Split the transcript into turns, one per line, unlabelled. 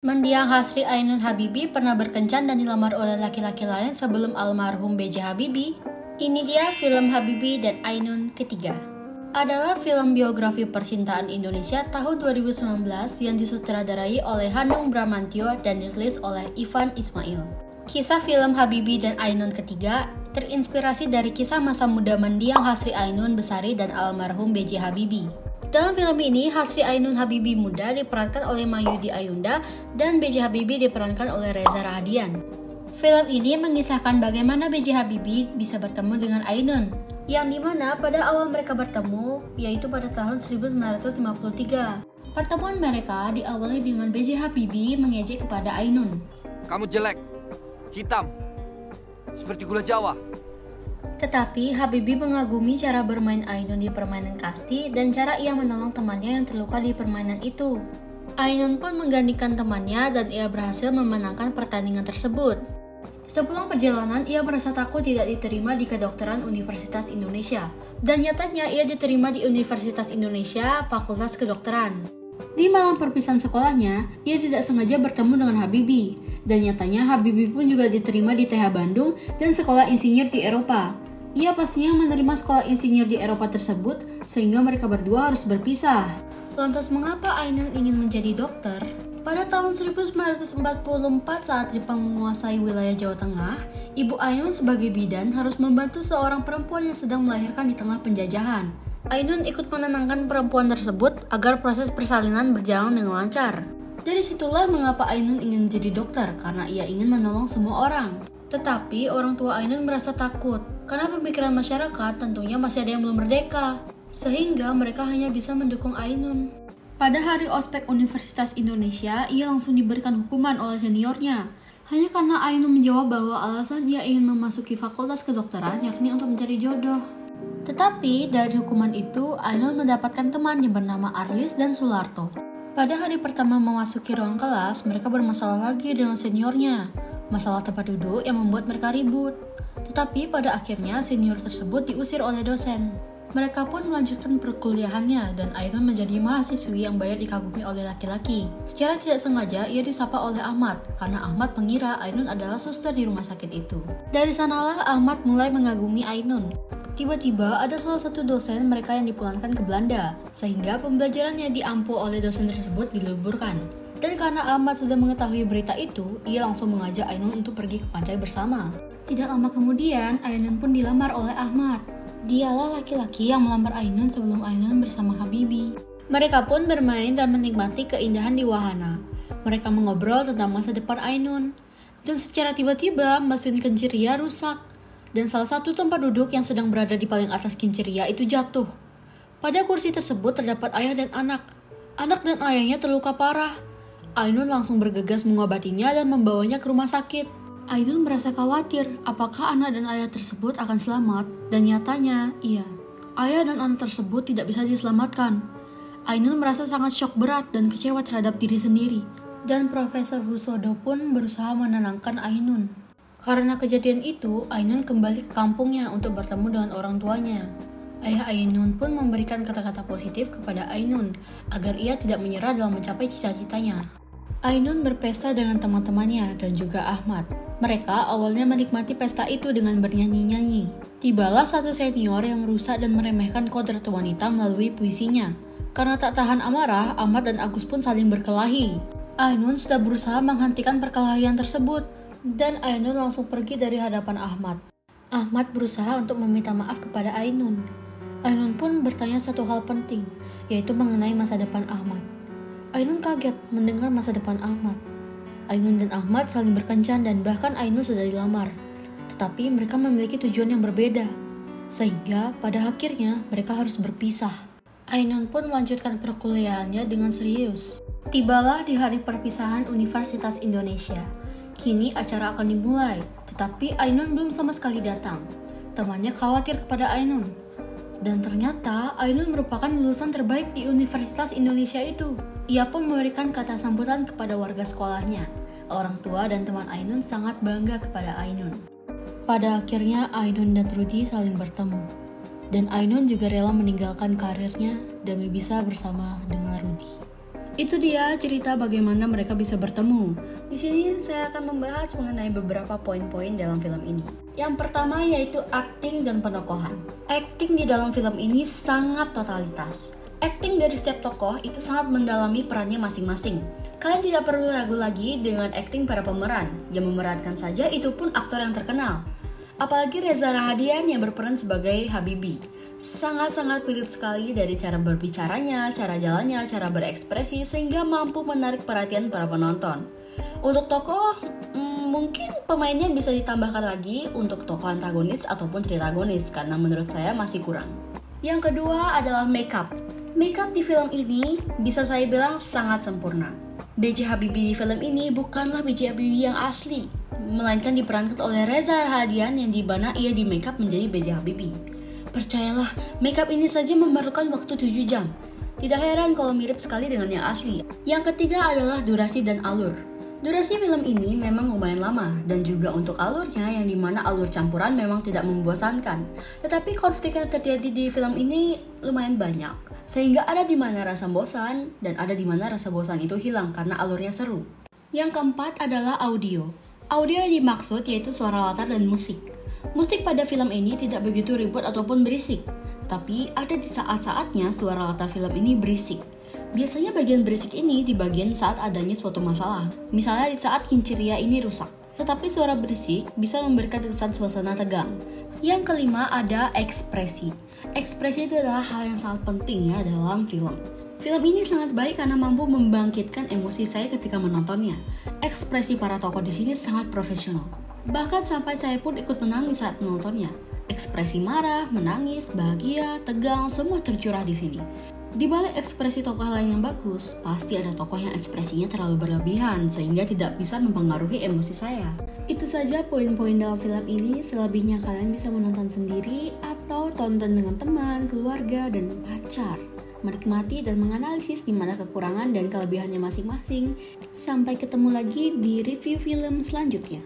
Mendiang Hasri Ainun Habibie pernah berkencan dan dilamar oleh laki-laki lain sebelum almarhum B.J. Habibie. Ini dia film Habibie dan Ainun ketiga. Adalah film biografi percintaan Indonesia tahun 2019 yang disutradarai oleh Hanung Bramantyo dan dirilis oleh Ivan Ismail. Kisah film Habibie dan Ainun ketiga terinspirasi dari kisah masa muda mendiang Hasri Ainun Besari dan almarhum B.J. Habibie. Dalam film ini, Hasri Ainun Habibie muda diperankan oleh Mayudi Ayunda dan B.J. Habibie diperankan oleh Reza Rahadian. Film ini mengisahkan bagaimana B.J. Habibie bisa bertemu dengan Ainun, yang dimana pada awal mereka bertemu, yaitu pada tahun 1953. Pertemuan mereka diawali dengan B.J. Habibie mengejek kepada Ainun.
Kamu jelek, hitam, seperti gula Jawa.
Tetapi Habibie mengagumi cara bermain Ainun di permainan kasti dan cara ia menolong temannya yang terluka di permainan itu. Ainun pun menggantikan temannya dan ia berhasil memenangkan pertandingan tersebut. Sepulang perjalanan, ia merasa takut tidak diterima di kedokteran Universitas Indonesia. Dan nyatanya ia diterima di Universitas Indonesia, Fakultas Kedokteran. Di malam perpisahan sekolahnya, ia tidak sengaja bertemu dengan Habibie. Dan nyatanya Habibie pun juga diterima di TH Bandung dan sekolah insinyur di Eropa. Ia pastinya menerima sekolah insinyur di Eropa tersebut, sehingga mereka berdua harus berpisah. Lantas mengapa Ainun ingin menjadi dokter? Pada tahun 1944 saat Jepang menguasai wilayah Jawa Tengah, Ibu Ainun sebagai bidan harus membantu seorang perempuan yang sedang melahirkan di tengah penjajahan. Ainun ikut menenangkan perempuan tersebut agar proses persalinan berjalan dengan lancar. Dari situlah mengapa Ainun ingin menjadi dokter, karena ia ingin menolong semua orang. Tetapi orang tua Ainun merasa takut, karena pemikiran masyarakat tentunya masih ada yang belum merdeka, sehingga mereka hanya bisa mendukung Ainun. Pada hari ospek Universitas Indonesia, ia langsung diberikan hukuman oleh seniornya, hanya karena Ainun menjawab bahwa alasan ia ingin memasuki fakultas kedokteran yakni untuk mencari jodoh. Tetapi dari hukuman itu, Ainun mendapatkan teman yang bernama Arlis dan Sularto. Pada hari pertama memasuki ruang kelas, mereka bermasalah lagi dengan seniornya. Masalah tempat duduk yang membuat mereka ribut. Tetapi pada akhirnya senior tersebut diusir oleh dosen. Mereka pun melanjutkan perkuliahannya dan Ainun menjadi mahasiswi yang banyak dikagumi oleh laki-laki. Secara tidak sengaja ia disapa oleh Ahmad karena Ahmad mengira Ainun adalah suster di rumah sakit itu. Dari sanalah Ahmad mulai mengagumi Ainun. Tiba-tiba ada salah satu dosen mereka yang dipulangkan ke Belanda, sehingga pembelajarannya diampu oleh dosen tersebut diliburkan. Dan karena Ahmad sudah mengetahui berita itu, ia langsung mengajak Ainun untuk pergi ke pantai bersama. Tidak lama kemudian, Ainun pun dilamar oleh Ahmad. Dialah laki-laki yang melamar Ainun sebelum Ainun bersama Habibie. Mereka pun bermain dan menikmati keindahan di wahana. Mereka mengobrol tentang masa depan Ainun. Dan secara tiba-tiba, mesin Kenceria rusak. Dan salah satu tempat duduk yang sedang berada di paling atas Kenceria itu jatuh. Pada kursi tersebut terdapat ayah dan anak. Anak dan ayahnya terluka parah. Ainun langsung bergegas mengobatinya dan membawanya ke rumah sakit. Ainun merasa khawatir apakah anak dan ayah tersebut akan selamat, dan nyatanya, iya, ayah dan anak tersebut tidak bisa diselamatkan. Ainun merasa sangat syok berat dan kecewa terhadap diri sendiri, dan Profesor Husodo pun berusaha menenangkan Ainun. Karena kejadian itu, Ainun kembali ke kampungnya untuk bertemu dengan orang tuanya. Ayah Ainun pun memberikan kata-kata positif kepada Ainun agar ia tidak menyerah dalam mencapai cita-citanya. Ainun berpesta dengan teman-temannya dan juga Ahmad. Mereka awalnya menikmati pesta itu dengan bernyanyi-nyanyi. Tibalah satu senior yang merusak dan meremehkan kodrat wanita melalui puisinya. Karena tak tahan amarah, Ahmad dan Agus pun saling berkelahi. Ainun sudah berusaha menghentikan perkelahian tersebut, dan Ainun langsung pergi dari hadapan Ahmad. Ahmad berusaha untuk meminta maaf kepada Ainun. Ainun pun bertanya satu hal penting, yaitu mengenai masa depan Ahmad. Ainun kaget mendengar masa depan Ahmad. Ainun dan Ahmad saling berkencan dan bahkan Ainun sudah dilamar. Tetapi mereka memiliki tujuan yang berbeda, sehingga pada akhirnya mereka harus berpisah. Ainun pun melanjutkan perkuliahannya dengan serius. Tibalah di hari perpisahan Universitas Indonesia. Kini acara akan dimulai, tetapi Ainun belum sama sekali datang. Temannya khawatir kepada Ainun. Dan ternyata Ainun merupakan lulusan terbaik di Universitas Indonesia itu. Ia pun memberikan kata sambutan kepada warga sekolahnya. Orang tua dan teman Ainun sangat bangga kepada Ainun. Pada akhirnya Ainun dan Rudy saling bertemu. Dan Ainun juga rela meninggalkan karirnya demi bisa bersama dengan Rudy. Itu dia cerita bagaimana mereka bisa bertemu. Di sini saya akan membahas mengenai beberapa poin-poin dalam film ini. Yang pertama yaitu akting dan penokohan. Akting di dalam film ini sangat totalitas. Akting dari setiap tokoh itu sangat mendalami perannya masing-masing. Kalian tidak perlu ragu lagi dengan akting para pemeran. Yang memerankan saja itu pun aktor yang terkenal. Apalagi Reza Rahadian yang berperan sebagai Habibie. Sangat-sangat mirip sekali dari cara berbicaranya, cara jalannya, cara berekspresi sehingga mampu menarik perhatian para penonton. Untuk tokoh, mungkin pemainnya bisa ditambahkan lagi untuk tokoh antagonis ataupun tritagonis karena menurut saya masih kurang. Yang kedua adalah makeup. Makeup di film ini bisa saya bilang sangat sempurna. B.J. Habibie di film ini bukanlah B.J. Habibie yang asli, melainkan diperankan oleh Reza Rahadian yang di mana ia di makeup menjadi B.J. Habibie. Percayalah, makeup ini saja memerlukan waktu 7 jam. Tidak heran kalau mirip sekali dengan yang asli. Yang ketiga adalah durasi dan alur. Durasi film ini memang lumayan lama, dan juga untuk alurnya yang dimana alur campuran memang tidak membosankan. Tetapi konflik yang terjadi di film ini lumayan banyak, sehingga ada di mana rasa bosan, dan ada di mana rasa bosan itu hilang karena alurnya seru. Yang keempat adalah audio. Audio yang dimaksud yaitu suara latar dan musik. Musik pada film ini tidak begitu ribut ataupun berisik, tapi ada di saat-saatnya suara latar film ini berisik. Biasanya bagian berisik ini di bagian saat adanya suatu masalah, misalnya di saat kincirnya ini rusak. Tetapi suara berisik bisa memberikan kesan suasana tegang. Yang kelima ada ekspresi. Ekspresi itu adalah hal yang sangat penting ya dalam film. Film ini sangat baik karena mampu membangkitkan emosi saya ketika menontonnya. Ekspresi para tokoh di sini sangat profesional. Bahkan sampai saya pun ikut menangis saat menontonnya. Ekspresi marah, menangis, bahagia, tegang, semua tercurah di sini. Di balik ekspresi tokoh lain yang bagus, pasti ada tokoh yang ekspresinya terlalu berlebihan sehingga tidak bisa mempengaruhi emosi saya. Itu saja poin-poin dalam film ini. Selebihnya kalian bisa menonton sendiri atau tonton dengan teman, keluarga, dan pacar. Menikmati dan menganalisis di mana kekurangan dan kelebihannya masing-masing. Sampai ketemu lagi di review film selanjutnya.